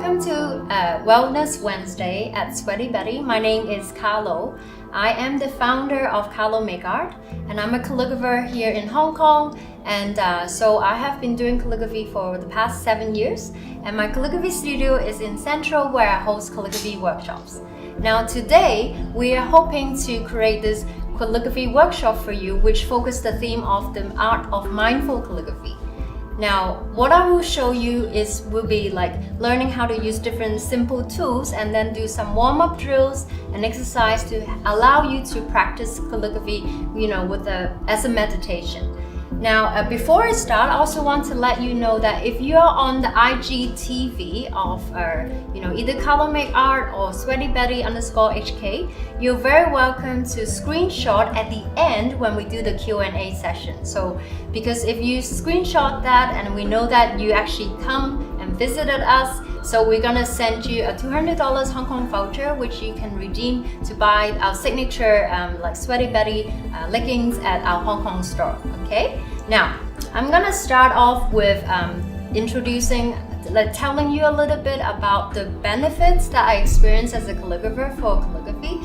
welcome to Wellness Wednesday at Sweaty Betty. My name is Carlo. I am the founder of Carlo Make Art, and I'm a calligrapher here in Hong Kong. And so I have been doing calligraphy for the past 7 years, and my calligraphy studio is in Central, where I host calligraphy workshops. Now today, we are hoping to create this calligraphy workshop for you, which focus the theme of the art of mindful calligraphy. Now, what I will show you will be like learning how to use different simple tools, and then do some warm-up drills and exercise to allow you to practice calligraphy, as a meditation. Now, before I start, I also want to let you know that if you are on the IGTV of either Carlo Make Art or Sweaty Betty _HK, you're very welcome to screenshot at the end when we do the Q&A session. So, because if you screenshot that, and we know that you actually come and visited us, so we're gonna send you a $200 Hong Kong voucher, which you can redeem to buy our signature like Sweaty Betty leggings at our Hong Kong store. Okay. Now, I'm gonna start off with telling you a little bit about the benefits that I experienced as a calligrapher for calligraphy.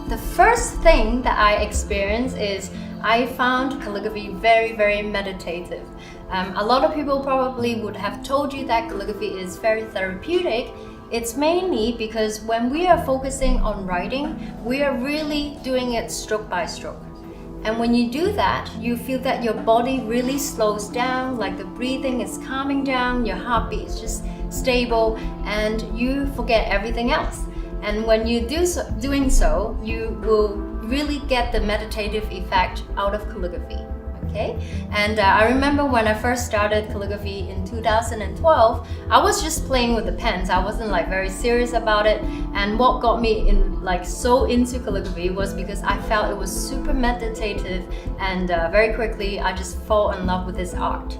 The first thing that I experienced is I found calligraphy very, very meditative. A lot of people probably would have told you that calligraphy is very therapeutic. It's mainly because when we are focusing on writing, we are really doing it stroke by stroke. And when you do that, you feel that your body really slows down, like the breathing is calming down, your heartbeat is just stable, and you forget everything else. And when you doing so, you will really get the meditative effect out of calligraphy. Okay, and I remember when I first started calligraphy in 2012, I was just playing with the pens. I wasn't very serious about it. And what got me so into calligraphy was because I felt it was super meditative, and very quickly I just fall in love with this art.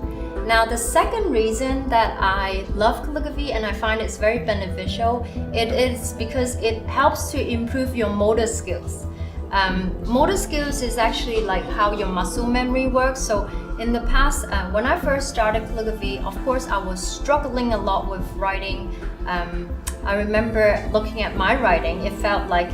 Now, the second reason that I love calligraphy and I find it's very beneficial, it is because it helps to improve your motor skills. Motor skills is actually like how your muscle memory works. So in the past, when I first started calligraphy, of course I was struggling a lot with writing. I remember looking at my writing, it felt like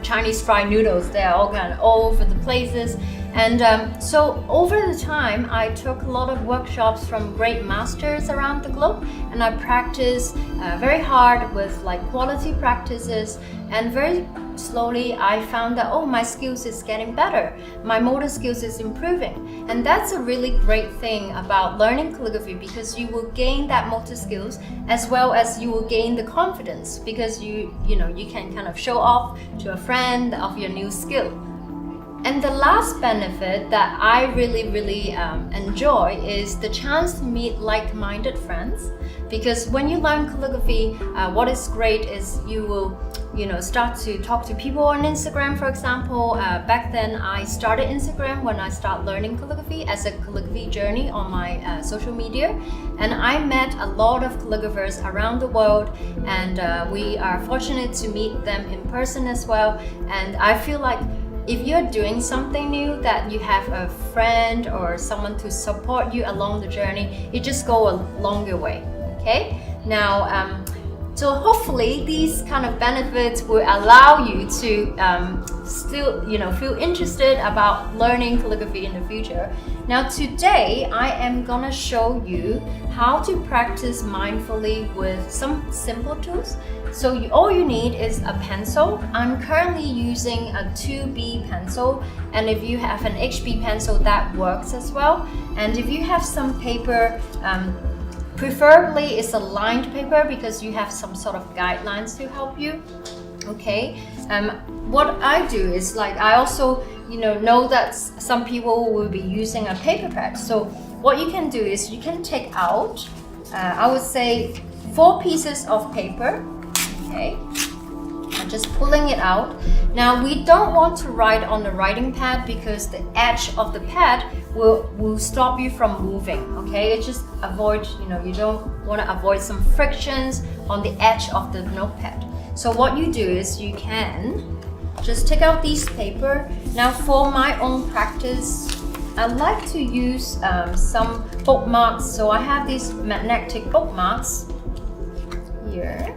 Chinese fried noodles. They're all kind of all over the places. And so over the time, I took a lot of workshops from great masters around the globe, and I practiced very hard with quality practices, and very slowly I found that my skills is getting better, my motor skills is improving. And that's a really great thing about learning calligraphy, because you will gain that motor skills as well as you will gain the confidence, because you can kind of show off to a friend of your new skill. And the last benefit that I really enjoy is the chance to meet like-minded friends. Because when you learn calligraphy, what is great is you will start to talk to people on Instagram, for example. Back then, I started Instagram when I started learning calligraphy as a calligraphy journey on my social media. And I met a lot of calligraphers around the world, and we are fortunate to meet them in person as well. And I feel like if you're doing something new, that you have a friend or someone to support you along the journey, it just go a longer way. Okay? Now, so hopefully these kind of benefits will allow you to still feel interested about learning calligraphy in the future. Now today I am gonna show you how to practice mindfully with some simple tools. So all you need is a pencil. I'm currently using a 2B pencil, and if you have an HB pencil, that works as well. And if you have some paper, preferably it's a lined paper, because you have some sort of guidelines to help you. Okay, what I do is I also know that some people will be using a paper pad. So what you can do is you can take out, I would say 4 pieces of paper. Okay, I'm just pulling it out. Now we don't want to write on the writing pad, because the edge of the pad will stop you from moving. Okay, it just avoid, you don't want to avoid some frictions on the edge of the notepad. So what you do is you can just take out these paper. Now for my own practice, I like to use some bookmarks. So I have these magnetic bookmarks. here.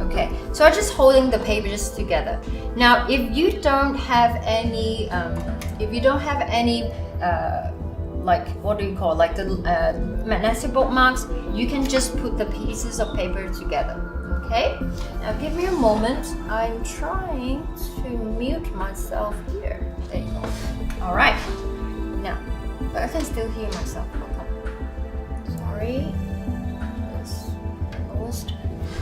Okay, so I'm just holding the pages together. Now, if you don't have any, like what do you call, like the magnetic bookmarks, you can just put the pieces of paper together. Okay, now give me a moment. I'm trying to mute myself here. There you go. All right, now, but I can still hear myself. Sorry.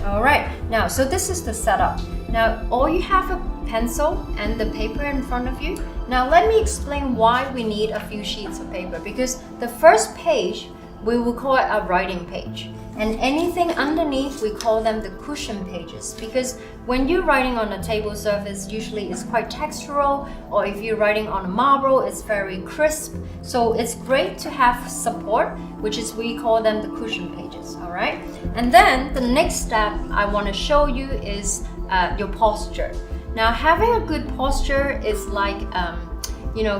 All right, now, so this is the setup. Now, all you have a pencil and the paper in front of you. Now, let me explain why we need a few sheets of paper, because the first page, we will call it a writing page. And anything underneath, we call them the cushion pages, because when you're writing on a table surface, usually it's quite textural, or if you're writing on a marble, it's very crisp. So it's great to have support, which is we call them the cushion pages, all right? And then the next step I want to show you is your posture. Now, having a good posture is like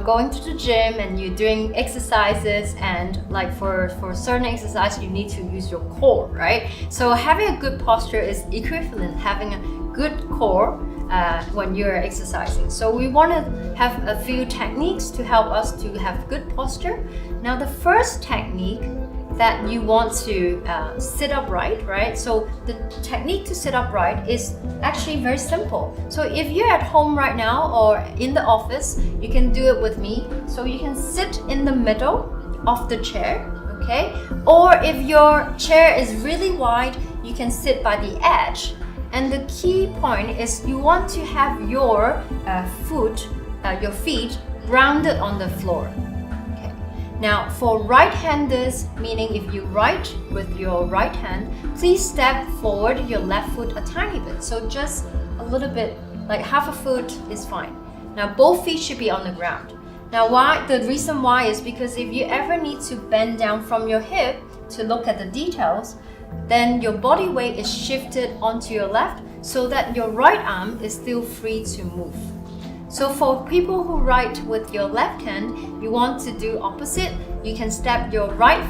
going to the gym and you're doing exercises, and like for certain exercise you need to use your core, right? So having a good posture is equivalent having a good core when you're exercising. So we want to have a few techniques to help us to have good posture. Now, the first technique that you want to sit upright, right? So the technique to sit upright is actually very simple. So if you're at home right now or in the office, you can do it with me. So you can sit in the middle of the chair, okay? Or if your chair is really wide, you can sit by the edge. And the key point is you want to have your feet grounded on the floor. Now, for right-handers, meaning if you write with your right hand, please step forward your left foot a tiny bit. So just a little bit, like half a foot is fine. Now, both feet should be on the ground. Now, the reason why is because if you ever need to bend down from your hip to look at the details, then your body weight is shifted onto your left so that your right arm is still free to move. So for people who write with your left hand, you want to do opposite. You can step your right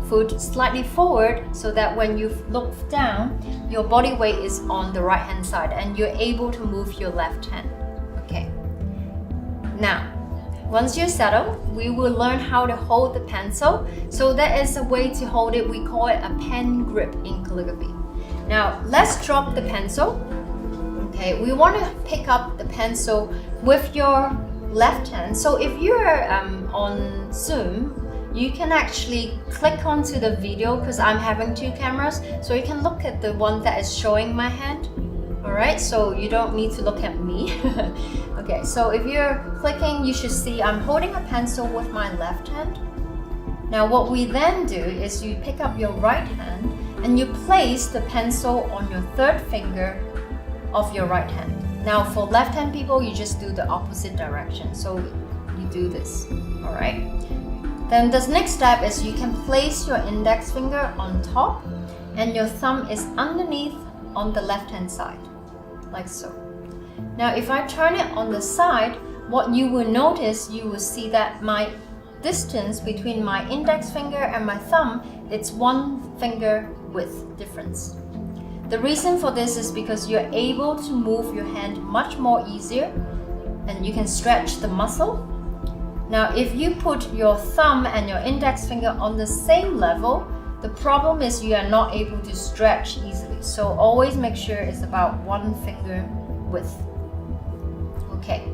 foot slightly forward so that when you look down, your body weight is on the right hand side and you're able to move your left hand. Okay. Now, once you're settled, we will learn how to hold the pencil. So that is a way to hold it. We call it a pen grip in calligraphy. Now, let's drop the pencil. Okay, we want to pick up the pencil with your left hand. So if you're on Zoom, you can actually click onto the video because I'm having two cameras. So you can look at the one that is showing my hand. All right, so you don't need to look at me. Okay, so if you're clicking, you should see I'm holding a pencil with my left hand. Now what we then do is you pick up your right hand and you place the pencil on your third finger of your right hand. Now for left hand people, you just do the opposite direction. So you do this, all right? Then the next step is you can place your index finger on top and your thumb is underneath on the left hand side, like so. Now if I turn it on the side, what you will notice, you will see that my distance between my index finger and my thumb, it's 1 finger width difference. The reason for this is because you're able to move your hand much more easier and you can stretch the muscle. Now, if you put your thumb and your index finger on the same level, the problem is you are not able to stretch easily. So always make sure it's about 1 finger width. Okay.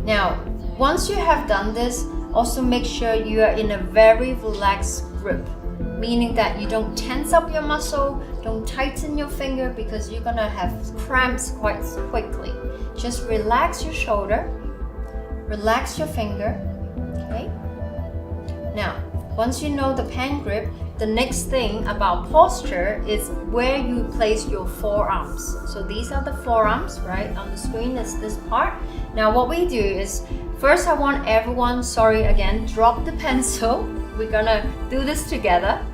Now, once you have done this, also make sure you are in a very relaxed grip, meaning that you don't tense up your muscle, don't tighten your finger because you're gonna have cramps quite quickly. Just relax your shoulder, relax your finger, okay? Now, once you know the pen grip, the next thing about posture is where you place your forearms. So these are the forearms, right? On the screen is this part. Now what we do is, first I want everyone, sorry again, drop the pencil. We're gonna do this together.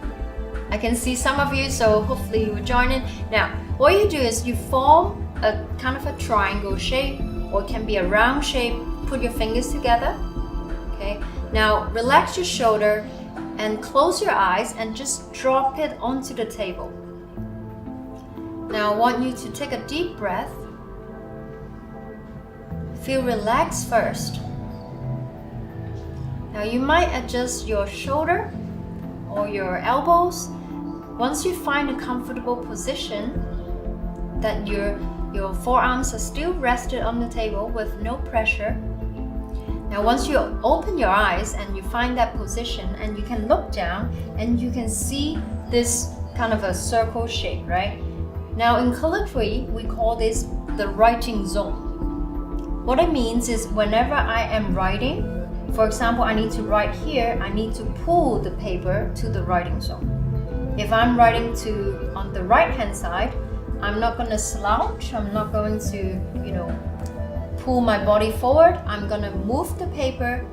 I can see some of you, so hopefully you will join in. Now, what you do is you form a kind of a triangle shape, or it can be a round shape. Put your fingers together, okay? Now, relax your shoulder and close your eyes and just drop it onto the table. Now I want you to take a deep breath. Feel relaxed first. Now you might adjust your shoulder or your elbows. Once you find a comfortable position that your forearms are still rested on the table with no pressure. Now once you open your eyes and you find that position and you can look down and you can see this kind of a circle shape, right? Now in calligraphy, we call this the writing zone. What it means is whenever I am writing, for example, I need to write here, I need to pull the paper to the writing zone. If I'm writing on the right hand side, I'm not going to slouch, I'm not going to, pull my body forward. I'm going to move the paper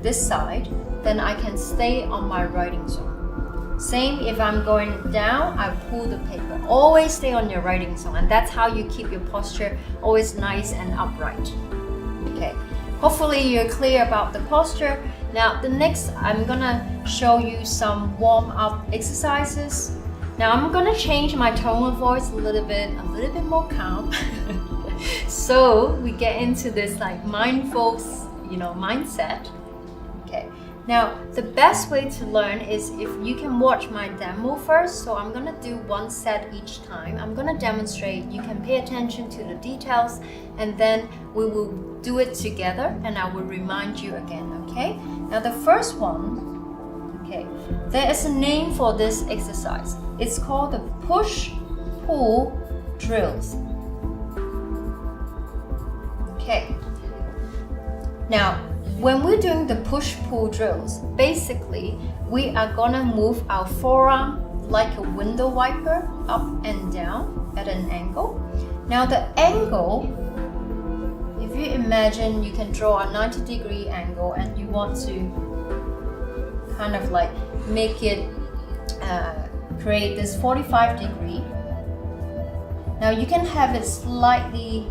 this side, then I can stay on my writing zone. Same if I'm going down, I pull the paper. Always stay on your writing zone, and that's how you keep your posture always nice and upright. Okay, hopefully you're clear about the posture. Now the next, I'm gonna show you some warm-up exercises. Now I'm gonna change my tone of voice a little bit more calm. So we get into this like mindful, mindset. Okay. Now the best way to learn is if you can watch my demo first. So I'm gonna do one set each time. I'm gonna demonstrate. You can pay attention to the details, and then we will do it together, and I will remind you again. Okay. Now the first one. Okay. There is a name for this exercise. It's called the push-pull drills. Okay. Now, when we're doing the push-pull drills, basically, we are gonna move our forearm like a window wiper up and down at an angle. Now the angle, if you imagine you can draw a 90-degree angle and you want to kind of like make it create this 45-degree. Now you can have it slightly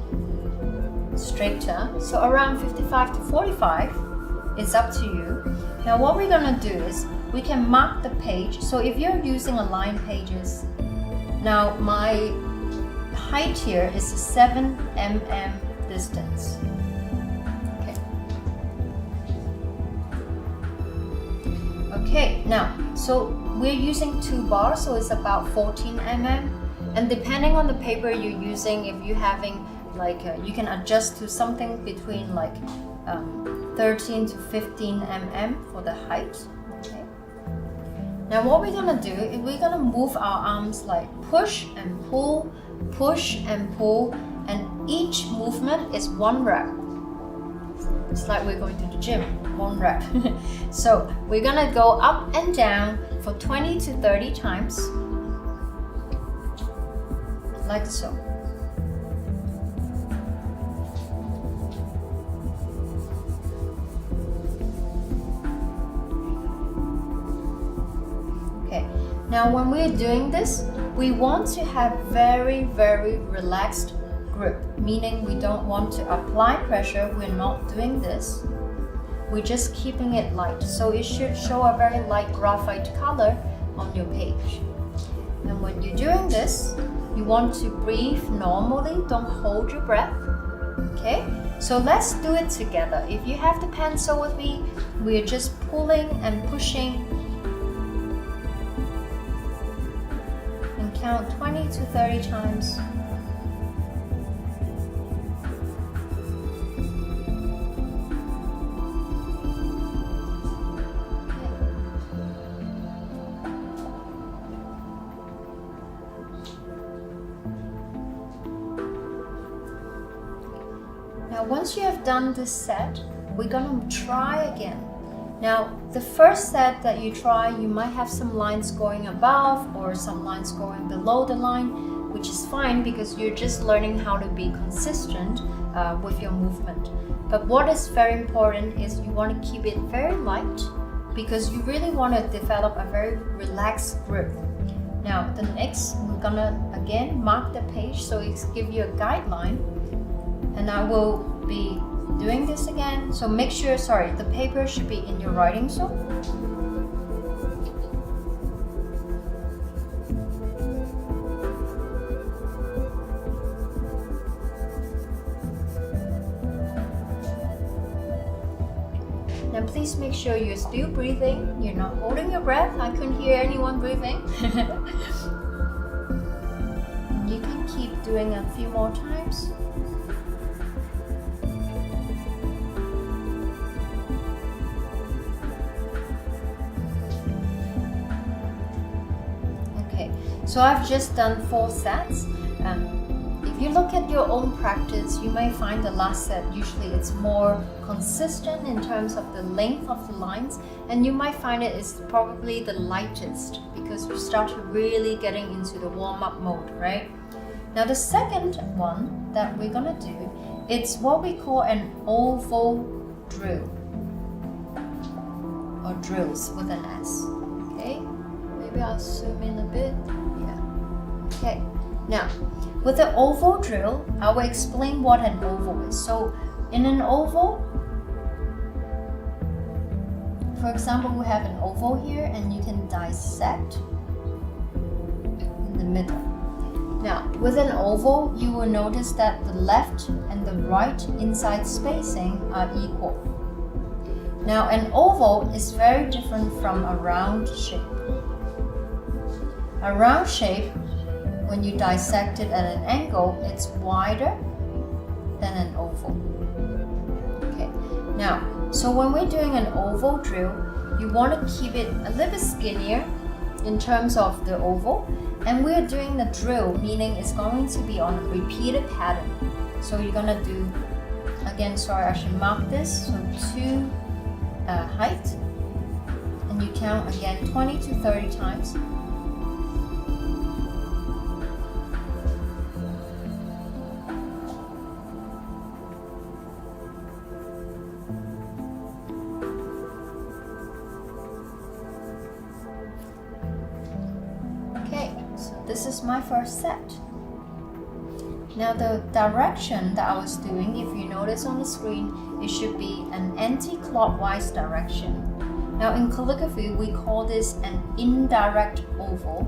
straighter, so around 55 to 45. It's up to you. Now what we're gonna do is we can mark the page. So if you're using aligned pages, now my height here is a 7 mm distance. Okay, now, so we're using 2 bars, so it's about 14 mm. And depending on the paper you're using, if you're having like, you can adjust to something between like 13 to 15 mm for the height. Okay. Now what we're gonna do is we're gonna move our arms like push and pull, and each movement is 1 rep. It's like we're going to the gym, 1 rep. So we're gonna go up and down for 20 to 30 times, like so. Okay, now when we're doing this, we want to have very, very relaxed grip, meaning we don't want to apply pressure. We're not doing this. We're just keeping it light. So it should show a very light graphite color on your page. And when you're doing this, you want to breathe normally. Don't hold your breath. Okay? So let's do it together. If you have the pencil with me, we're just pulling and pushing. And count 20 to 30 times. Now once you have done this set, we're going to try again. Now the first set that you try, you might have some lines going above or some lines going below the line, which is fine because you're just learning how to be consistent with your movement. But what is very important is you want to keep it very light because you really want to develop a very relaxed grip. Now the next, we're gonna again mark the page so it's give you a guideline. And I will be doing this again. So make sure, the paper should be in your writing zone. please make sure you're still breathing. You're not holding your breath. I couldn't hear anyone breathing. And you can keep doing a few more times. Okay, so I've just done 4 sets. If you look at your own practice, you may find the last set, usually it's more consistent in terms of the length of the lines, and you might find it is probably the lightest because you start really getting into the warm-up mode, right? Now the second one that we're gonna do, it's what we call an oval drill, or drills with an S, okay? Maybe I'll zoom in a bit, yeah, okay. Now, with the oval drill, I will explain what an oval is. So, in an oval, for example, we have an oval here and you can dissect in the middle. Now, with an oval, you will notice that the left and the right inside spacing are equal. Now, an oval is very different from a round shape. A round shape, when you dissect it at an angle, it's wider than an oval. Okay, now, so when we're doing an oval drill, you want to keep it a little bit skinnier in terms of the oval, and we're doing the drill, meaning it's going to be on a repeated pattern. So you're gonna do, again, sorry, I should mark this, so 2 height, and you count again 20 to 30 times. This is my first set. Now the direction that I was doing, if you notice on the screen, it should be an anti-clockwise direction. Now in calligraphy, we call this an indirect oval.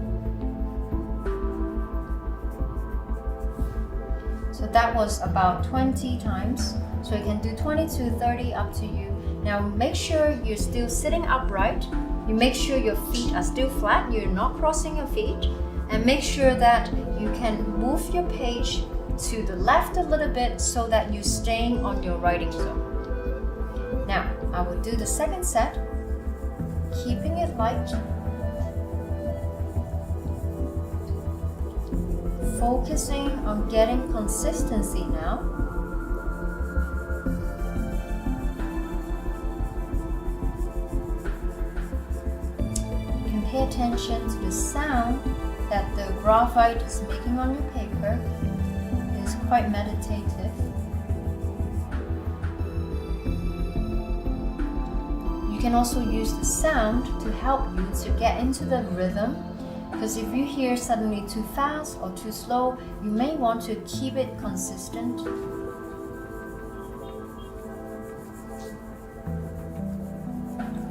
So that was about 20 times. So you can do 20 to 30, up to you. Now make sure you're still sitting upright. You make sure your feet are still flat, you're not crossing your feet. And make sure that you can move your page to the left a little bit so that you're staying on your writing zone. Now, I will do the second set, keeping it light. Focusing on getting consistency now. You can pay attention to the sound that the graphite is making on your paper. Is quite meditative. You can also use the sound to help you to get into the rhythm, because if you hear suddenly too fast or too slow, you may want to keep it consistent.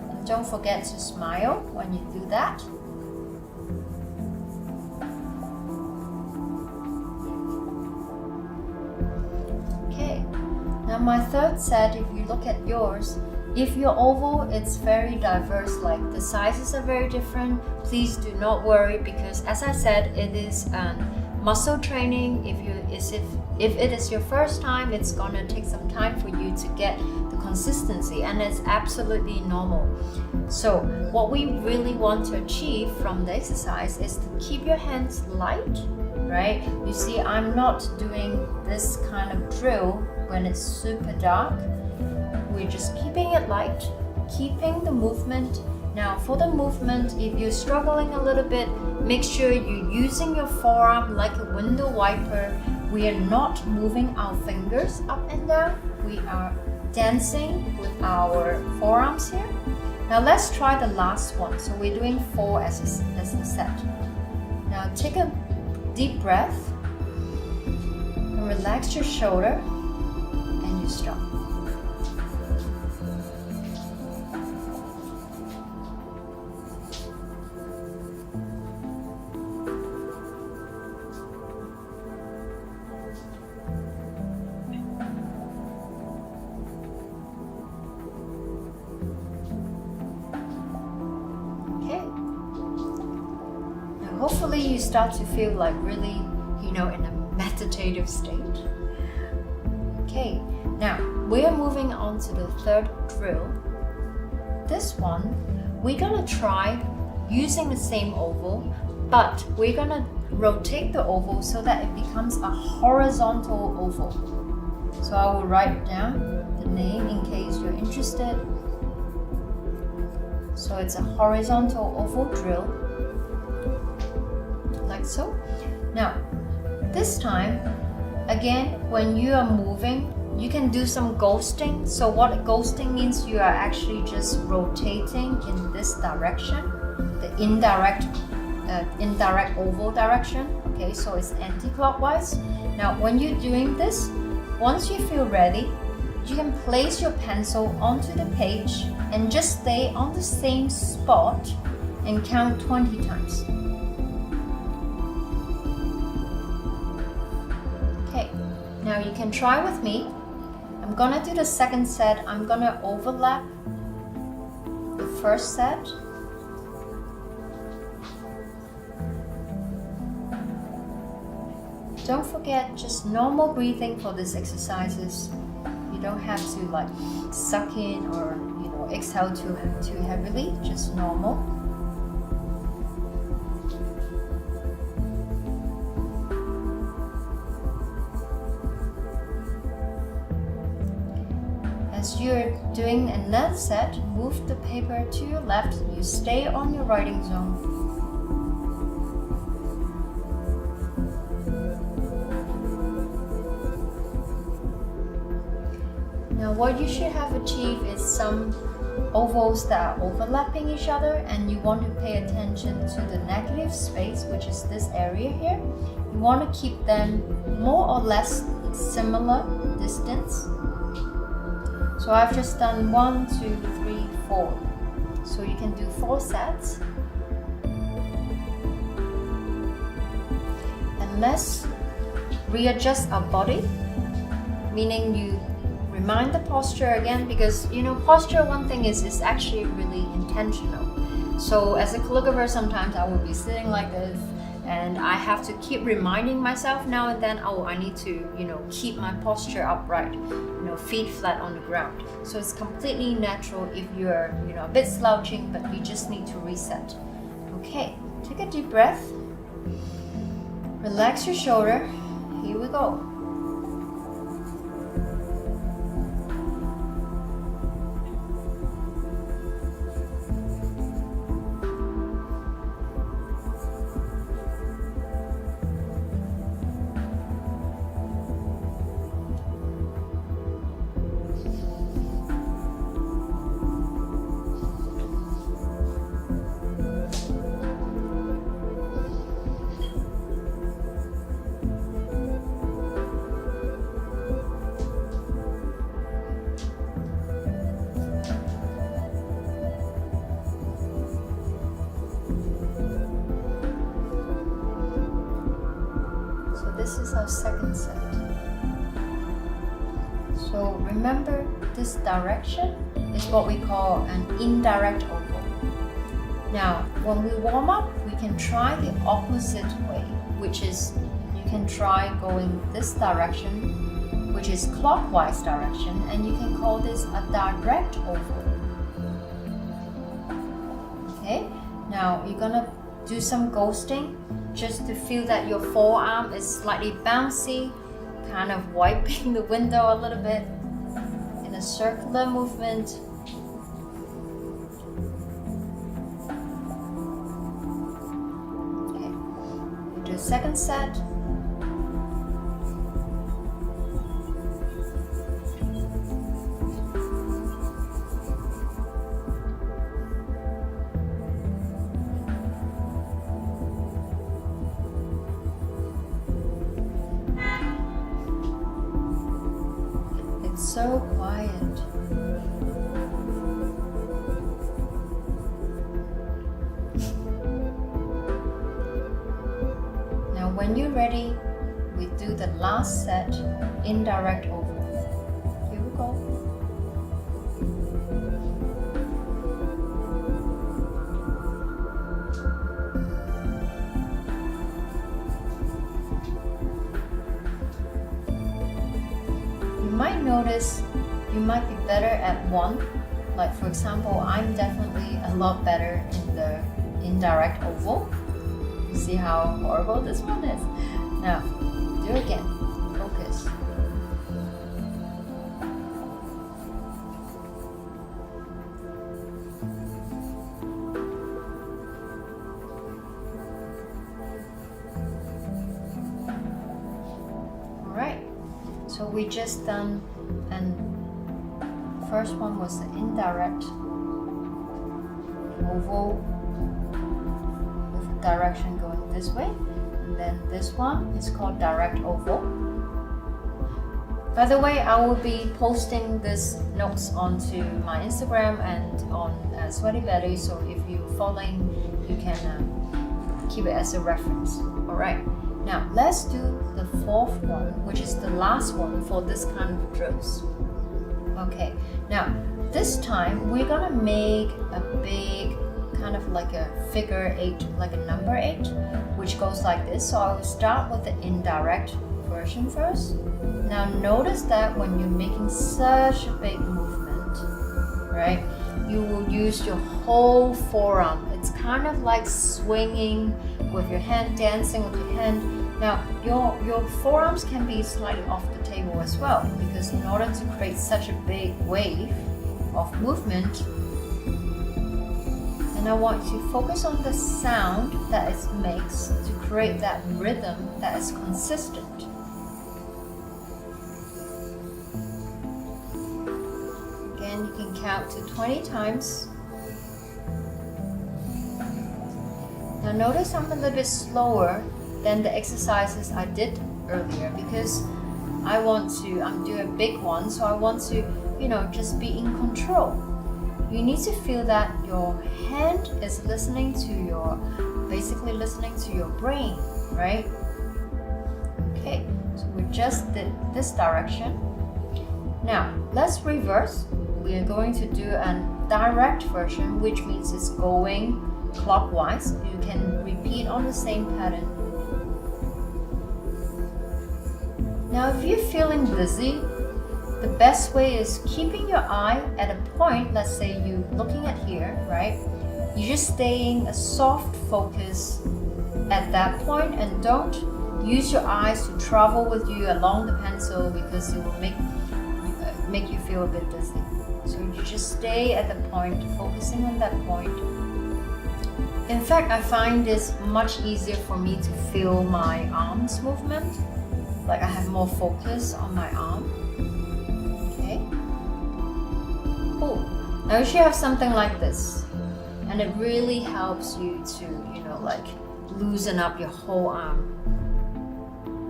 And don't forget to smile when you do that. Now my third set, if you look at yours, if your oval, it's very diverse, like the sizes are very different. Please do not worry, because as I said, it is muscle training. If it is your first time, it's gonna take some time for you to get the consistency, and it's absolutely normal. So what we really want to achieve from the exercise is to keep your hands light, right? You see, I'm not doing this kind of drill when it's super dark. We're just keeping it light, keeping the movement. Now for the movement, if you're struggling a little bit, make sure you're using your forearm like a window wiper. We are not moving our fingers up and down. We are dancing with our forearms here. Now let's try the last one. So we're doing 4 as a set. Now take a deep breath and relax your shoulder, and you stop. hopefully you start to feel like really, in a meditative state. Okay, now we are moving on to the third drill. This one, we're gonna try using the same oval, but we're gonna rotate the oval so that it becomes a horizontal oval. So I will write down the name in case you're interested. So it's a horizontal oval drill, like so. Now, this time, again, when you are moving, you can do some ghosting. So what ghosting means, you are actually just rotating in this direction, the indirect oval direction. Okay, so it's anti-clockwise. Now, when you're doing this, once you feel ready, you can place your pencil onto the page and just stay on the same spot and count 20 times. Okay, now you can try with me. I'm gonna do the second set. I'm gonna overlap the first set. Don't forget, just normal breathing for these exercises. You don't have to like suck in or exhale too heavily, just normal. As you're doing another set, move the paper to your left. You stay on your writing zone. Now what you should have achieved is some ovals that are overlapping each other, and you want to pay attention to the negative space, which is this area here. You want to keep them more or less similar distance. So I've just done 1, 2, 3, 4. So you can do 4 sets. And let's readjust our body, meaning you remind the posture again, because posture, one thing is actually really intentional. So as a calligrapher, sometimes I will be sitting like this, and I have to keep reminding myself now and then, I need to keep my posture upright, feet flat on the ground. So it's completely natural if you're a bit slouching, but you just need to reset. Okay, take a deep breath, relax your shoulder. Here we go. This is our second set. So remember, this direction is what we call an indirect oval. Now, when we warm up, we can try the opposite way, which is you can try going this direction, which is clockwise direction, and you can call this a direct oval. Okay, now you're gonna do some ghosting, just to feel that your forearm is slightly bouncy, kind of wiping the window a little bit in a circular movement. Okay, we do a second set. So quiet. Now when you're ready, we do the last set, indirect oval. Here we go. notice you might be better at one. Like for example, I'm definitely a lot better in the indirect oval. You see how horrible this one is? Now, do it again. Focus. Alright, so we just done, and first one was the indirect oval with direction going this way, and then this one is called direct oval. By the way, I will be posting these notes onto my Instagram and on Sweaty Betty, so if you're following, you can keep it as a reference. Alright, now let's do the fourth one, which is the last one for this kind of drills. Okay, now this time we're gonna make a big kind of like a figure 8, like a number 8, which goes like this. So I will start with the indirect version first. Now notice that when you're making such a big movement, right, you will use your whole forearm. It's kind of like swinging with your hand, dancing with your hand. Now your forearms can be slightly off the table as well, because in order to create such a big wave of movement, and I want you to focus on the sound that it makes to create that rhythm that is consistent. Again, you can count to 20 times. Now notice I'm a little bit slower than the exercises I did earlier, because I'm doing a big one, so I want to, just be in control. You need to feel that your hand is basically listening to your brain, right? Okay, so we just did this direction. Now, let's reverse. We are going to do a direct version, which means it's going clockwise. You can repeat on the same pattern. Now, if you're feeling dizzy, the best way is keeping your eye at a point. Let's say you're looking at here, right? You're just staying a soft focus at that point, and don't use your eyes to travel with you along the pencil, because it will make you feel a bit dizzy. So you just stay at the point, focusing on that point. In fact, I find this much easier for me to feel my arms movement. Like I have more focus on my arm. Okay. Cool. Now you should have something like this, and it really helps you to, like loosen up your whole arm.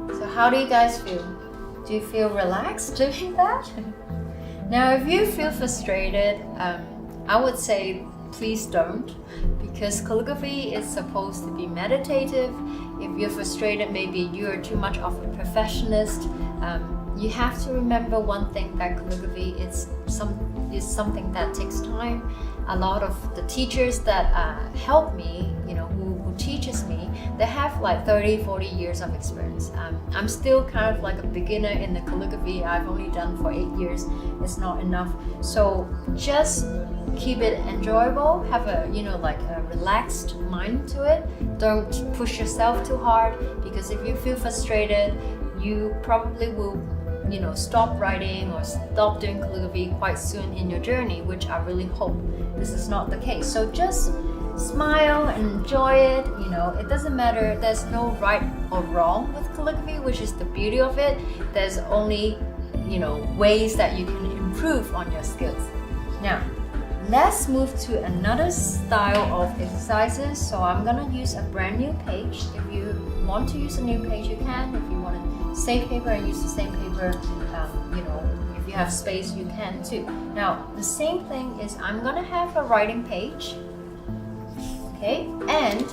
So how do you guys feel? Do you feel relaxed doing that? Now, if you feel frustrated, I would say please don't, because calligraphy is supposed to be meditative. If you're frustrated, maybe you're too much of a perfectionist. You have to remember one thing, that calligraphy is something that takes time. A lot of the teachers that help me, who teaches me, they have like 30-40 years of experience. I'm still kind of like a beginner in the calligraphy. I've only done for 8 years. It's not enough. So just keep it enjoyable, have a a relaxed mind to it. Don't push yourself too hard, because if you feel frustrated, you probably will stop writing or stop doing calligraphy quite soon in your journey, which I really hope this is not the case. So just smile and enjoy it. It doesn't matter. There's no right or wrong with calligraphy, which is the beauty of it. There's only ways that you can improve on your skills. Now let's move to another style of exercises. So I'm gonna use a brand new page. If you want to use a new page, you can. If you want to save paper and use the same paper, if you have space, you can too. Now the same thing is, I'm gonna have a writing page, okay, and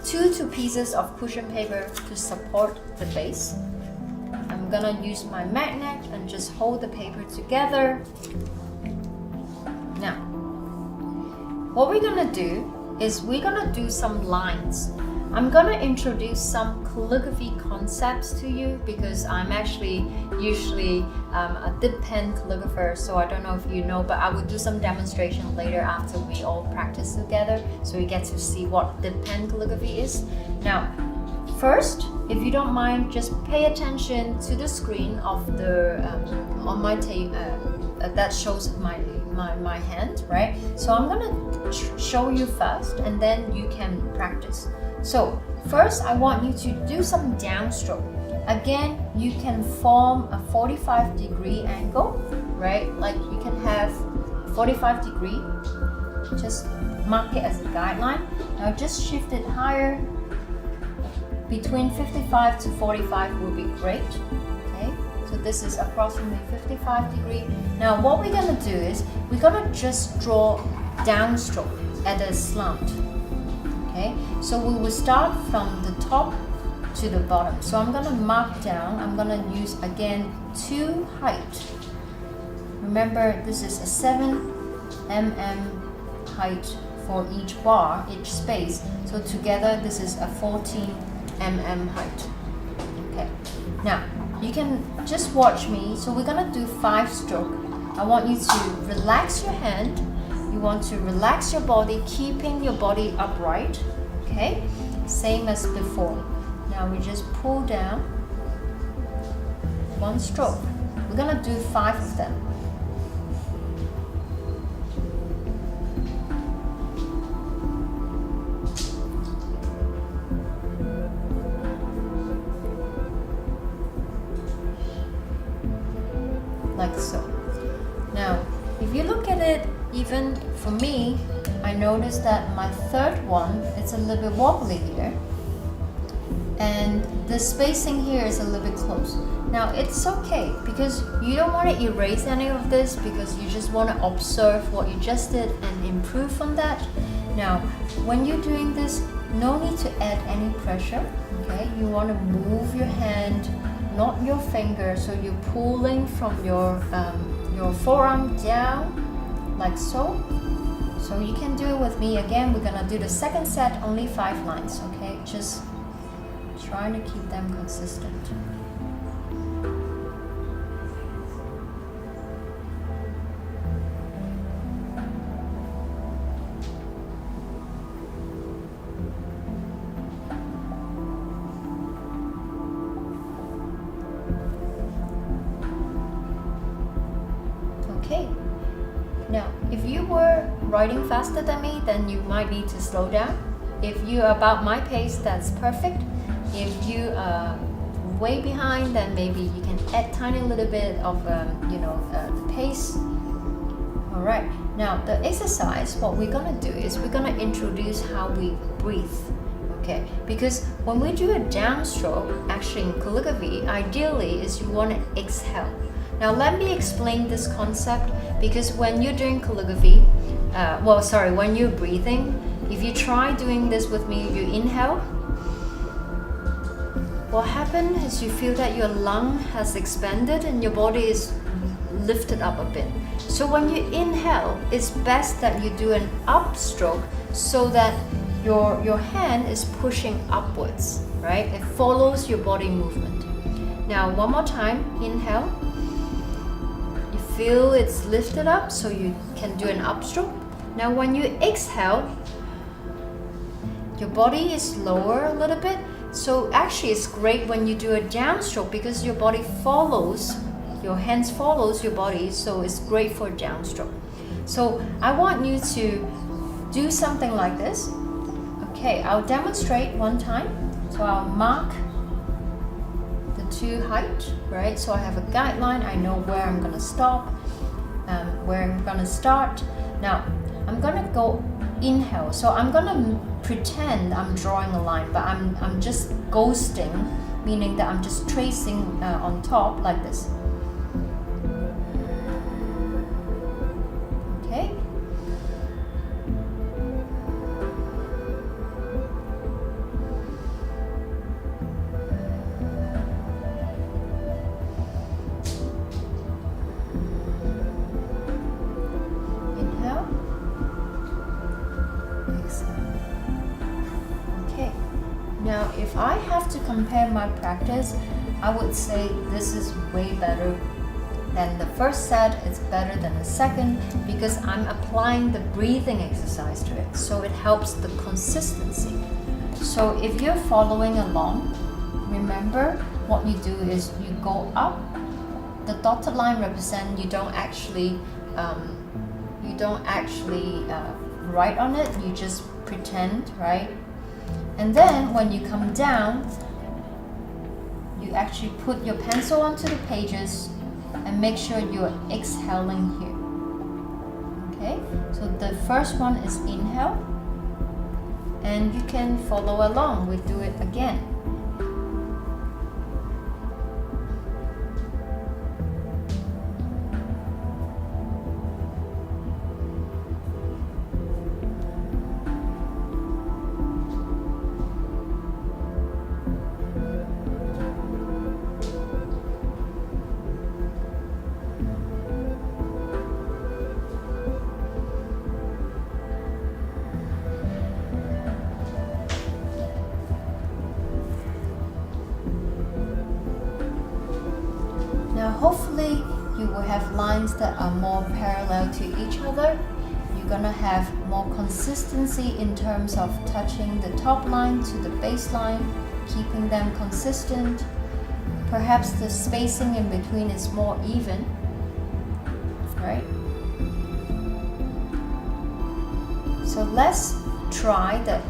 two pieces of cushion paper to support the base. I'm gonna use my magnet and just hold the paper together. Now, what we're gonna do is we're gonna do some lines. I'm gonna introduce some calligraphy concepts to you because I'm actually usually a dip pen calligrapher, so I don't know if you know, but I will do some demonstration later after we all practice together, so you get to see what dip pen calligraphy is. Now, first, if you don't mind, just pay attention to the screen of the on my table that shows my hand, right? So I'm gonna show you first, and then you can practice. So first, I want you to do some downstroke. Again, you can form a 45-degree angle, right? Like you can have 45 degree. Just mark it as a guideline. Now just shift it higher. Between 55 to 45 will be great. Okay, so this is approximately 55 degree. Now what we're gonna do is we're gonna just draw downstroke at a slant. Okay, so we will start from the top to the bottom. So I'm gonna mark down. I'm gonna use again 2 height. Remember, this is a 7 mm height for each bar, each space. So together this is a 14 mm height. Okay, now you can just watch me. So we're gonna do 5 stroke. I want you to relax your hand. You want to relax your body, keeping your body upright. Okay, same as before. Now we just pull down 1 stroke. We're gonna do 5 of them. Like so. Now, if you look at it, even for me, I noticed that my third one, it's a little bit wobbly here. And the spacing here is a little bit close. Now, it's okay because you don't want to erase any of this because you just want to observe what you just did and improve on that. Now, when you're doing this, no need to add any pressure, okay? You want to move your hand, not your finger, so you're pulling from your forearm down, like so. So you can do it with me. Again, we're gonna do the second set, only 5 lines, okay? Just trying to keep them consistent. Okay, now if you were writing faster than me, then you might need to slow down. If you're about my pace, that's perfect. If you are way behind, then maybe you can add tiny little bit of the pace. All right, now the exercise, what we're gonna do is we're gonna introduce how we breathe. Okay, because when we do a downstroke, actually in calligraphy, ideally is you want to exhale. Now let me explain this concept, because when you're doing calligraphy, when you're breathing, if you try doing this with me, you inhale, what happens is you feel that your lung has expanded and your body is lifted up a bit. So when you inhale, it's best that you do an upstroke so that your hand is pushing upwards, right? It follows your body movement. Now one more time, inhale. You feel it's lifted up, so you can do an upstroke. Now when you exhale, your body is lower a little bit. So actually it's great when you do a downstroke because your body follows, your hands follows your body, so it's great for downstroke. So I want you to do something like this. Okay, I'll demonstrate one time. So I'll mark the 2 height, right? So I have a guideline, I know where I'm gonna stop, where I'm gonna start. Now, I'm gonna go inhale. So I'm gonna pretend I'm drawing a line, but I'm just ghosting, meaning that I'm just tracing on top like this. Okay. Now, if I have to compare my practice, I would say this is way better than the first set. It's better than the second because I'm applying the breathing exercise to it. So it helps the consistency. So if you're following along, remember what you do is you go up. The dotted line represents you don't actually write on it. You just pretend, right? And then when you come down, you actually put your pencil onto the pages and make sure you're exhaling here. Okay, so the first one is inhale, and you can follow along. We do it again. Now hopefully you will have lines that are more parallel to each other. You're gonna have more consistency in terms of touching the top line to the base line, keeping them consistent. Perhaps the spacing in between is more even, right? So let's try the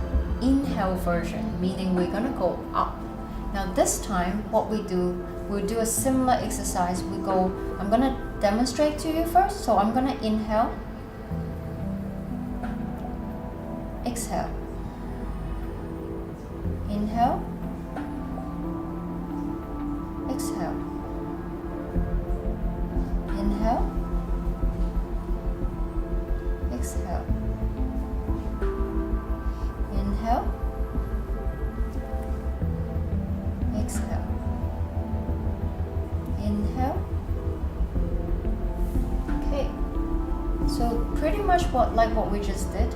inhale version, meaning we're gonna go up. Now this time what we do, we'll do a similar exercise. I'm gonna demonstrate to you first. So I'm gonna inhale, exhale, inhale, exhale, inhale, exhale, inhale, exhale, inhale. Okay, so pretty much like what we just did.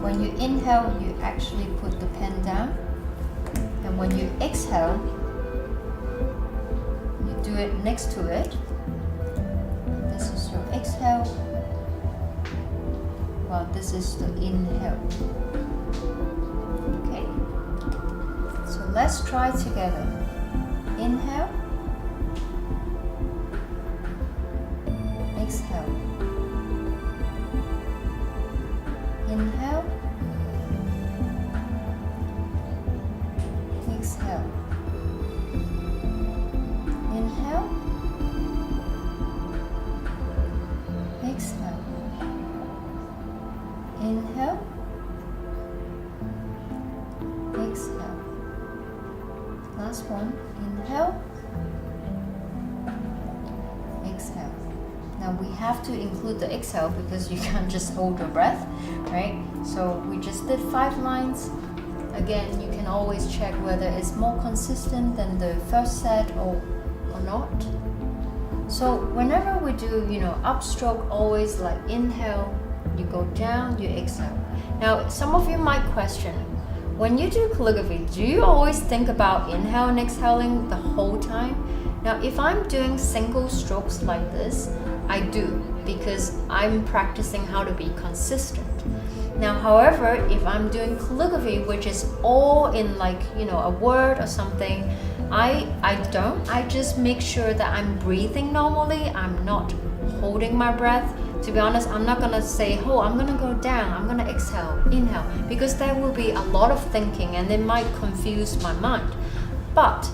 When you inhale, you actually put the pen down, and when you exhale, you do it next to it. This is your exhale, while this is the inhale. Okay, so let's try together. Inhale, exhale, inhale, exhale, inhale, exhale, inhale, exhale. Last one, inhale, exhale. Now we have to include the exhale because you can't just hold your breath, right? So we just did 5 lines. Again, you can always check whether it's more consistent than the first set or not. So whenever we do, upstroke, always like inhale, you go down, you exhale. Now, some of you might question, when you do calligraphy, do you always think about inhale and exhaling the whole time? Now, if I'm doing single strokes like this, I do, because I'm practicing how to be consistent. Now, however, if I'm doing calligraphy, which is all in a word or something, I don't. I just make sure that I'm breathing normally. I'm not holding my breath. To be honest, I'm not gonna say, I'm gonna go down, I'm gonna exhale, inhale, because there will be a lot of thinking and it might confuse my mind. But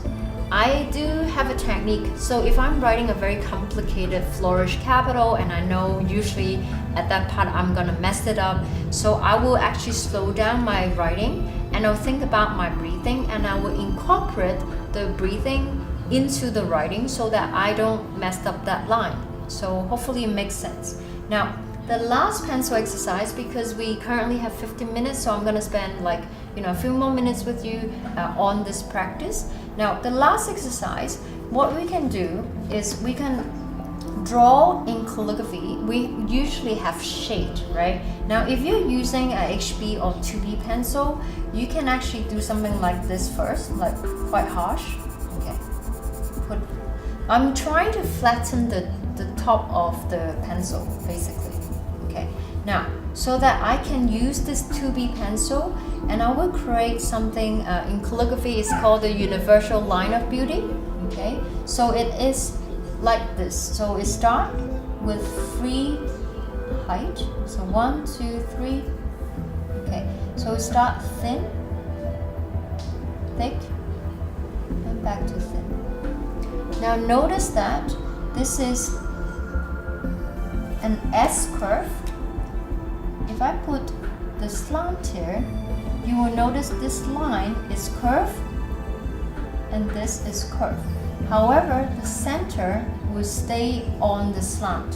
I do have a technique. So if I'm writing a very complicated flourish capital and I know usually at that part I'm gonna mess it up, so I will actually slow down my writing and I'll think about my breathing and I will incorporate the breathing into the writing so that I don't mess up that line. So hopefully it makes sense. Now, the last pencil exercise, because we currently have 15 minutes, so I'm gonna spend a few more minutes with you on this practice. Now, the last exercise, what we can do is we can draw in calligraphy, we usually have shade, right? Now, if you're using a HB or 2B pencil, you can actually do something like this first, like quite harsh. Okay. I'm trying to flatten the top of the pencil, basically. Okay. Now, so that I can use this 2B pencil, and I will create something in calligraphy. It's called the universal line of beauty. Okay. So it is like this. So it starts with 3 height. So 1, 2, 3. Okay. So it starts thin, thick, and back to thin. Now notice that this is an S curve. If I put the slant here, you will notice this line is curved and this is curved. However, the center will stay on the slant.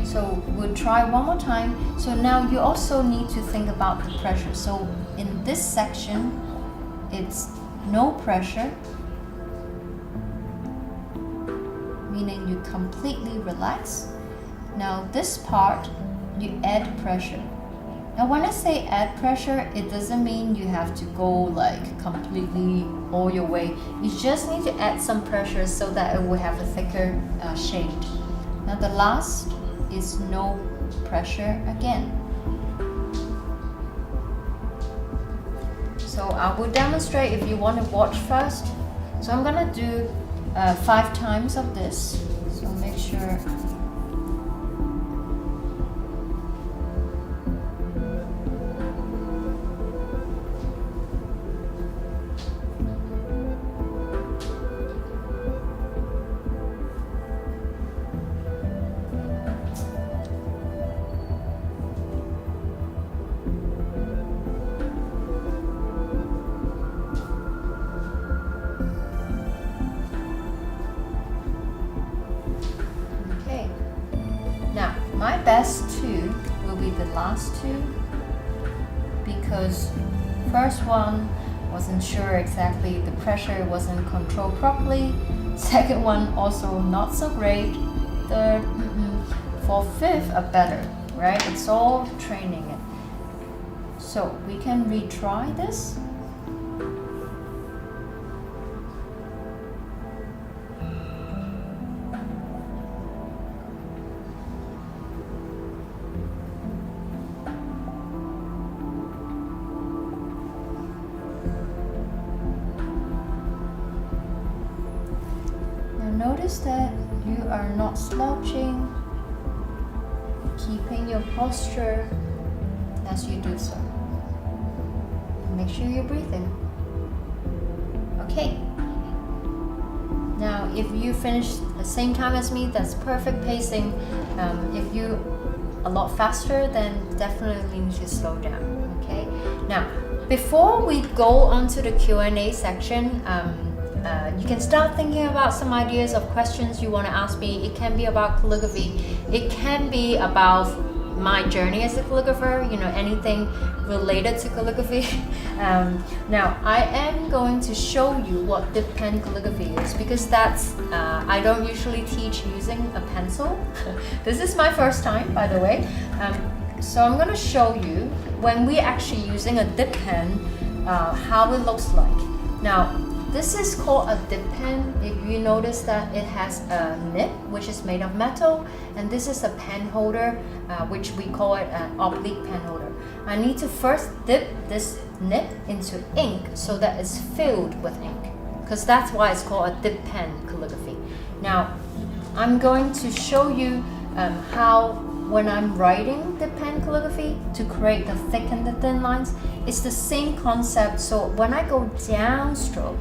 So we'll try one more time. So now you also need to think about the pressure. So in this section, it's no pressure, meaning you completely relax. Now this part, you add pressure. Now when I say add pressure, it doesn't mean you have to go like completely all your way. You just need to add some pressure so that it will have a thicker shade. Now the last is no pressure again. So I will demonstrate if you want to watch first. So I'm gonna do 5 times of this. So make sure. My best 2 will be the last 2 because first one wasn't sure exactly, the pressure wasn't controlled properly. Second one also not so great. Third, for 5th, a better, right? It's all training it. So we can retry this. Notice that you are not slouching, keeping your posture as you do so. Make sure you're breathing. Okay. Now, if you finish the same time as me, that's perfect pacing. If you a lot faster, then definitely need to slow down. Okay. Now, before we go on to the Q&A section, you can start thinking about some ideas of questions you want to ask me. It can be about calligraphy. It can be about my journey as a calligrapher, anything related to calligraphy. Now, I am going to show you what dip pen calligraphy is because that's, I don't usually teach using a pencil. This is my first time, by the way. So I'm going to show you when we're actually using a dip pen, how it looks like. Now, this is called a dip pen. If you notice that it has a nib, which is made of metal, and this is a pen holder, which we call it an oblique pen holder. I need to first dip this nib into ink so that it's filled with ink, because that's why it's called a dip pen calligraphy. Now, I'm going to show you how when I'm writing the pen calligraphy to create the thick and the thin lines, it's the same concept. So when I go downstroke,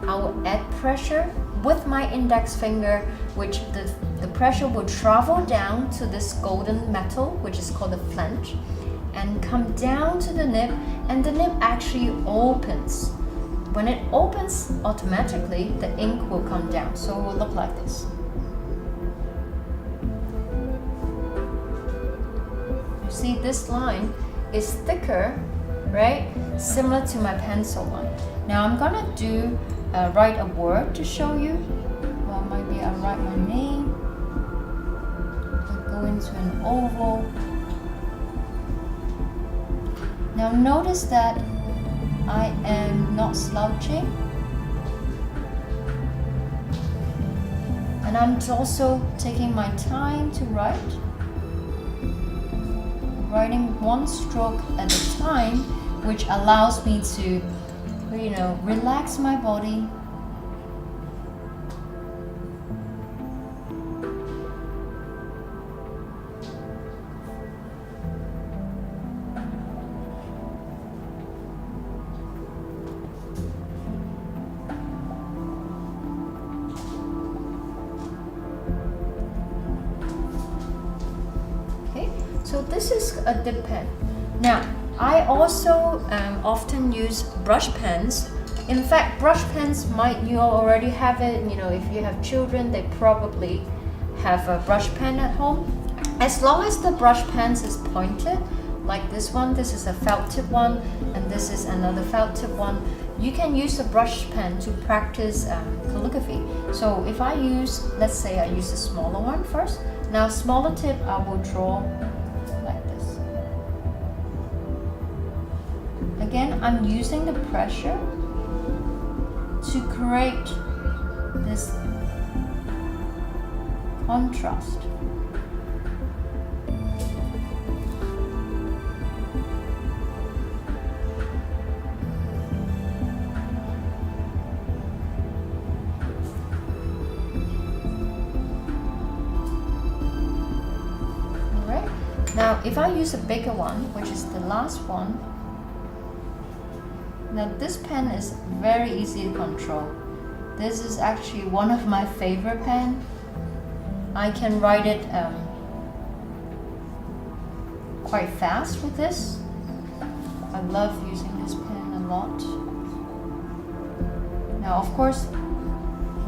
I will add pressure with my index finger, which the pressure will travel down to this golden metal, which is called the flange, and come down to the nib, and the nib actually opens. When it opens, automatically the ink will come down, so it will look like this. You see this line is thicker, right? Similar to my pencil line. Now I'm gonna write a word to show you. Well, maybe I'll write my name. into an oval. Now notice that I am not slouching, and I'm also taking my time to write, writing one stroke at a time, which allows me to, relax my body. So this is a dip pen. Now, I also often use brush pens. In fact, brush pens you already have it. If you have children, they probably have a brush pen at home. As long as the brush pen is pointed, like this one, this is a felt tip one, and this is another felt tip one, you can use a brush pen to practice calligraphy. So if I use, let's say I use a smaller one first. Now, smaller tip, I will draw like this. Again, I'm using the pressure to create this contrast. Alright, now if I use a bigger one, which is the last one, now this pen is very easy to control. This is actually one of my favorite pens. I can write it quite fast with this. I love using this pen a lot. Now of course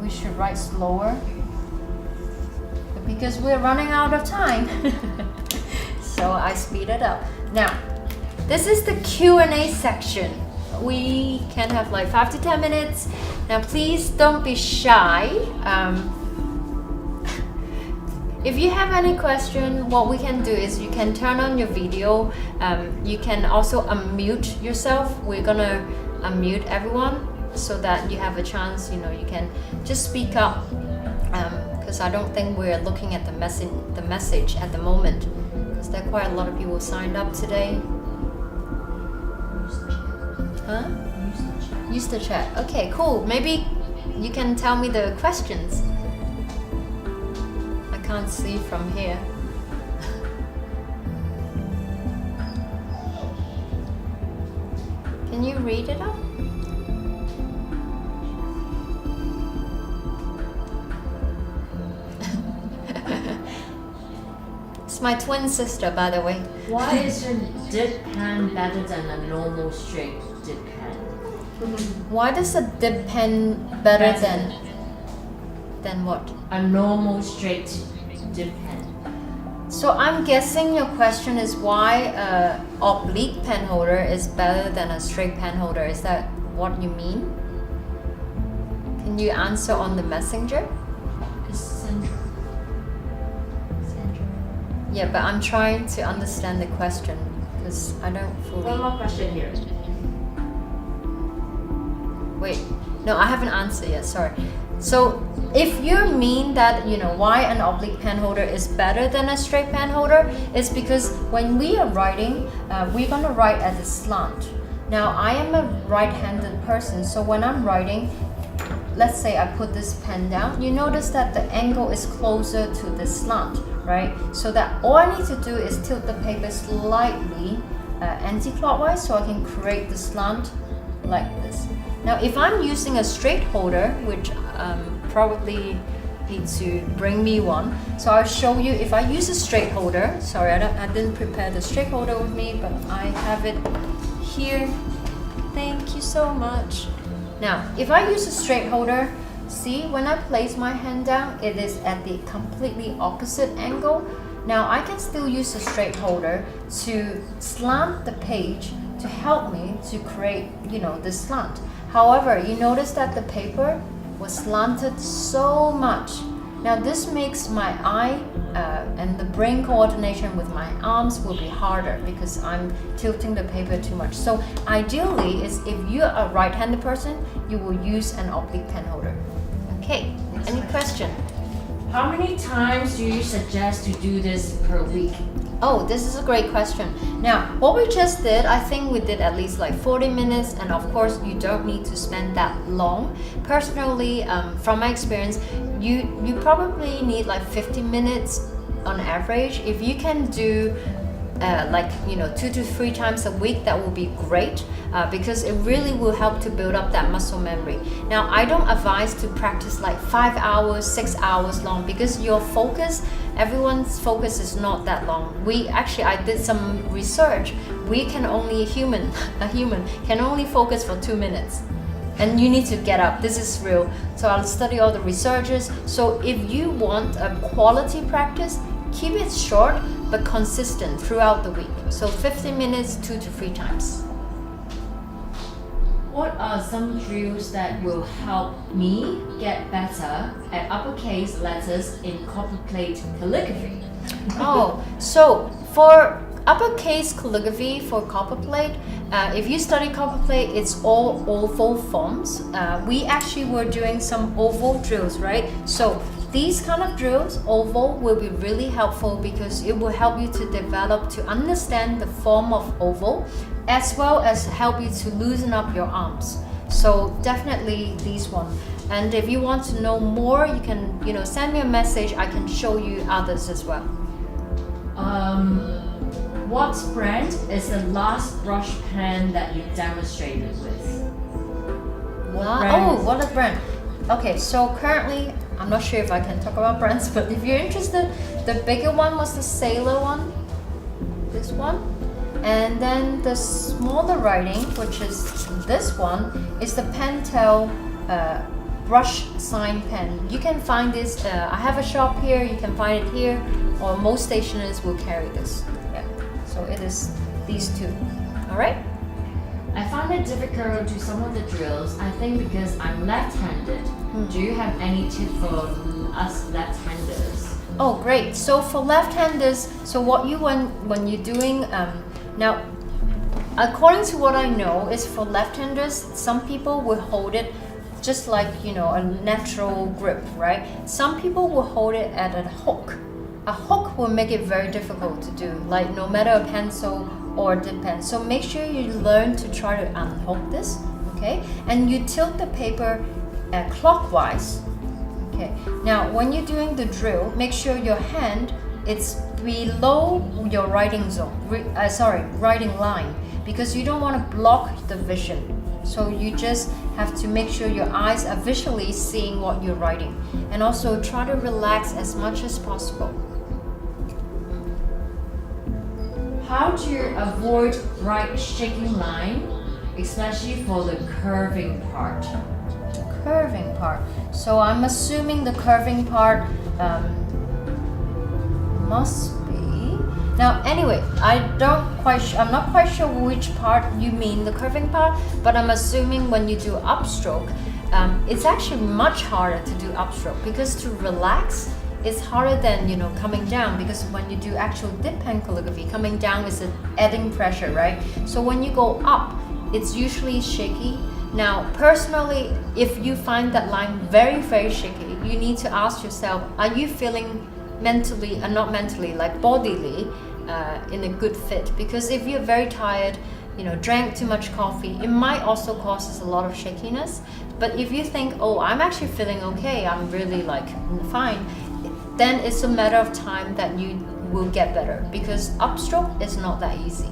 we should write slower, but because we're running out of time so I speed it up. Now this is the Q&A section. We can have like 5 to 10 minutes. Now please don't be shy. If you have any question, what we can do is you can turn on your video. You can also unmute yourself. We're gonna unmute everyone so that you have a chance, you can just speak up. Because I don't think we're looking at the message at the moment, because there are quite a lot of people signed up today. Huh? Use the chat. Okay, cool. Maybe you can tell me the questions. I can't see from here. Can you read it up? It's my twin sister, by the way. Why is a dip pen better than a normal straight dip pen? Why does a dip pen better than what? A normal straight dip pen. So I'm guessing your question is why a oblique pen holder is better than a straight pen holder. Is that what you mean? Can you answer on the messenger? It's central. Yeah, but I'm trying to understand the question because I don't fully... One more question here. Wait, no, I haven't answered yet, sorry. So if you mean that, why an oblique pen holder is better than a straight pen holder, is because when we are writing, we're going to write at a slant. Now, I am a right-handed person, so when I'm writing, let's say I put this pen down, you notice that the angle is closer to the slant, right? So that all I need to do is tilt the paper slightly anti-clockwise so I can create the slant like this. Now if I'm using a straight holder, which probably need to bring me one, so I'll show you. If I use a straight holder, sorry I didn't prepare the straight holder with me, but I have it here. Thank you so much. Now if I use a straight holder, see, when I place my hand down, it is at the completely opposite angle. Now I can still use a straight holder to slant the page to help me to create, the slant. However, you notice that the paper was slanted so much Now this makes my eye and the brain coordination with my arms will be harder because I'm tilting the paper too much. So ideally is if you're a right-handed person, you will use an oblique pen holder. Okay, any question? How many times do you suggest to do this per week? Oh, this is a great question. Now, what we just did, I think we did at least like 40 minutes, and of course, you don't need to spend that long. Personally, from my experience, you probably need like 50 minutes on average. If you can do like 2 to 3 times a week, that will be great because it really will help to build up that muscle memory. Now I don't advise to practice like 5 hours 6 hours long because your focus, everyone's focus is not that long. I did some research. A human can only focus for 2 minutes, and you need to get up. This is real. So I'll study all the researchers. So if you want a quality practice, keep it short but consistent throughout the week. So 50 minutes, 2 to 3 times. What are some drills that will help me get better at uppercase letters in copperplate calligraphy? Oh, so for uppercase calligraphy for copperplate, if you study copperplate, it's all oval forms. We actually were doing some oval drills, right? So these kind of drills, oval, will be really helpful because it will help you to develop, to understand the form of oval, as well as help you to loosen up your arms. So definitely these one. And if you want to know more, you can send me a message. I can show you others as well. What brand is the last brush pen that you demonstrated with? What a brand. Okay, so currently, I'm not sure if I can talk about brands, but if you're interested, the bigger one was the Sailor one, this one. And then the smaller writing, which is this one, is the Pentel brush sign pen. You can find this, I have a shop here, you can find it here, or most stationers will carry this. Yeah. So it is these two. All right? I find it difficult to some of the drills, I think because I'm left-handed. Do you have any tip for us left-handers? Oh, great. So for left-handers, so what you when you're doing now, according to what I know, is for left-handers, some people will hold it just like a natural grip, right? Some people will hold it at a hook. A hook will make it very difficult to do, like no matter a pencil or a dip pen. So make sure you learn to try to unhook this, okay? And you tilt the paper clockwise, okay? Now, when you're doing the drill, make sure your hand it's below your writing zone, writing line, because you don't want to block the vision. So you just have to make sure your eyes are visually seeing what you're writing, and also try to relax as much as possible. How to avoid bright shaking line, especially for the curving part? The curving part. So I'm assuming the curving part must be. Now, anyway, I'm not quite sure which part you mean, the curving part, but I'm assuming when you do upstroke, it's actually much harder to do upstroke because to relax is harder than coming down, because when you do actual dip pen calligraphy, coming down is adding pressure, right? So when you go up, it's usually shaky. Now, personally, if you find that line very, very shaky, you need to ask yourself, are you feeling mentally, and not mentally, like bodily, in a good fit? Because if you're very tired, drank too much coffee, it might also cause a lot of shakiness. But if you think, oh, I'm actually feeling okay, I'm really fine, then it's a matter of time that you will get better, because upstroke is not that easy.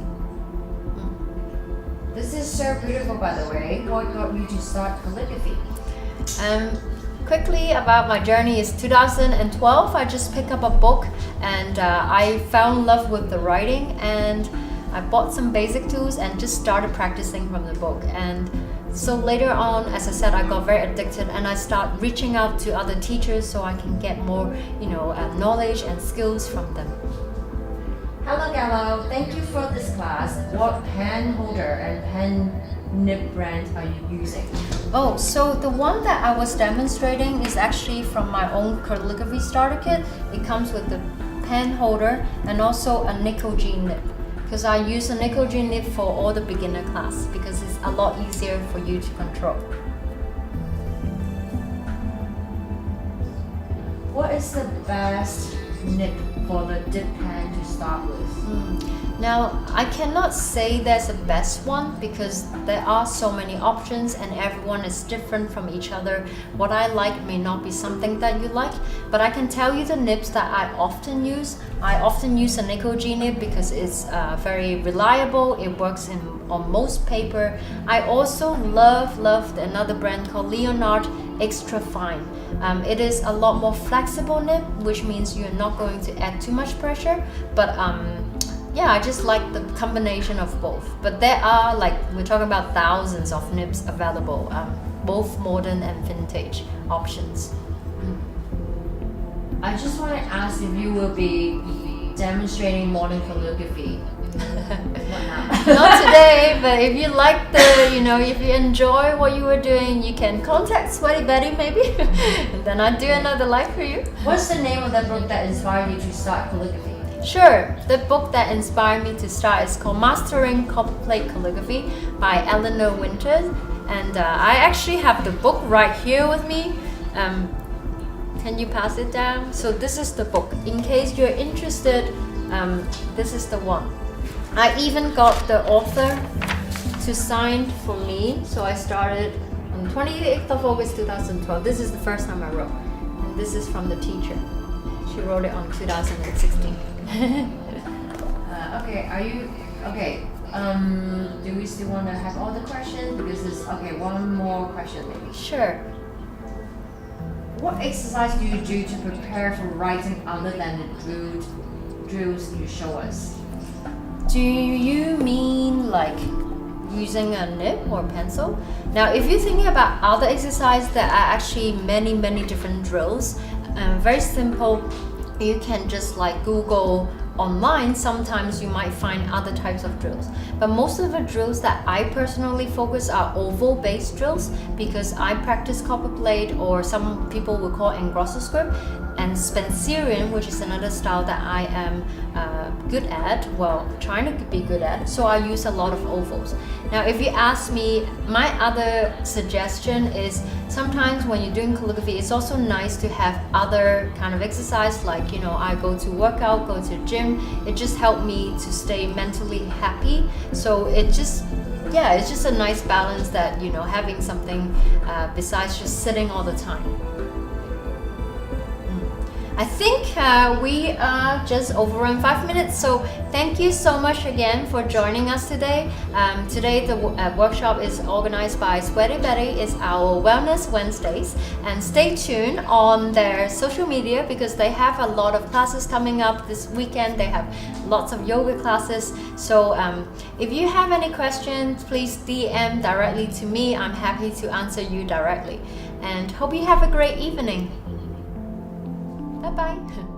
This is so beautiful, by the way. What got you to start calligraphy? Quickly about my journey is 2012. I just picked up a book and I fell in love with the writing, and I bought some basic tools and just started practicing from the book. And so later on, as I said, I got very addicted and I started reaching out to other teachers so I can get more, knowledge and skills from them. Hello Gallo, thank you for this class. What pen holder and pen nib brand are you using? Oh, so the one that I was demonstrating is actually from my own calligraphy starter kit. It comes with the pen holder and also a nickel G nib. Because I use a nickel G nib for all the beginner class because it's a lot easier for you to control. What is the best nib for the dip pen to start with? Now, I cannot say there's a best one because there are so many options and everyone is different from each other. What I like may not be something that you like, but I can tell you the nibs that I often use. I often use a nickel G nib because it's very reliable. It works on most paper. I also love another brand called Leonard Extra Fine. It is a lot more flexible nib, which means you're not going to add too much pressure, but yeah, I just like the combination of both. But there are, like, we're talking about thousands of nibs available, both modern and vintage options. I just want to ask if you will be demonstrating modern calligraphy. What now? Not today, but if you like if you enjoy what you were doing, you can contact Sweaty Betty maybe, and then I'll do another live for you. What's the name of that book that inspired you to start calligraphy? Sure, the book that inspired me to start is called Mastering Copperplate Calligraphy by Eleanor Winters, and I actually have the book right here with me. Can you pass it down? So this is the book. In case you're interested, this is the one. I even got the author to sign for me, so I started on 28th of August 2012. This is the first time I wrote, and this is from the teacher. She wrote it on 2016. Do we still want to have all the questions? Because there's one more question maybe. Sure. What exercise do you do to prepare for writing other than the drills you show us? Do you mean like using a nib or pencil? Now, if you're thinking about other exercises, there are actually many different drills. Very simple. You can just like Google online. Sometimes you might find other types of drills, but most of the drills that I personally focus are oval based drills because I practice copperplate, or some people would call engrosser script, and Spencerian, which is another style that I am good at, trying to be good at, so I use a lot of ovals. Now, if you ask me, my other suggestion is sometimes when you're doing calligraphy, it's also nice to have other kind of exercise, like, I go to workout, go to gym. It just helped me to stay mentally happy. So it's just a nice balance that, having something besides just sitting all the time. I think we are just overrun 5 minutes, so thank you so much again for joining us today. Today the workshop is organized by Sweaty Betty. It's our Wellness Wednesdays, and stay tuned on their social media because they have a lot of classes coming up this weekend. They have lots of yoga classes, so if you have any questions, please DM directly to me. I'm happy to answer you directly, and hope you have a great evening. Bye-bye.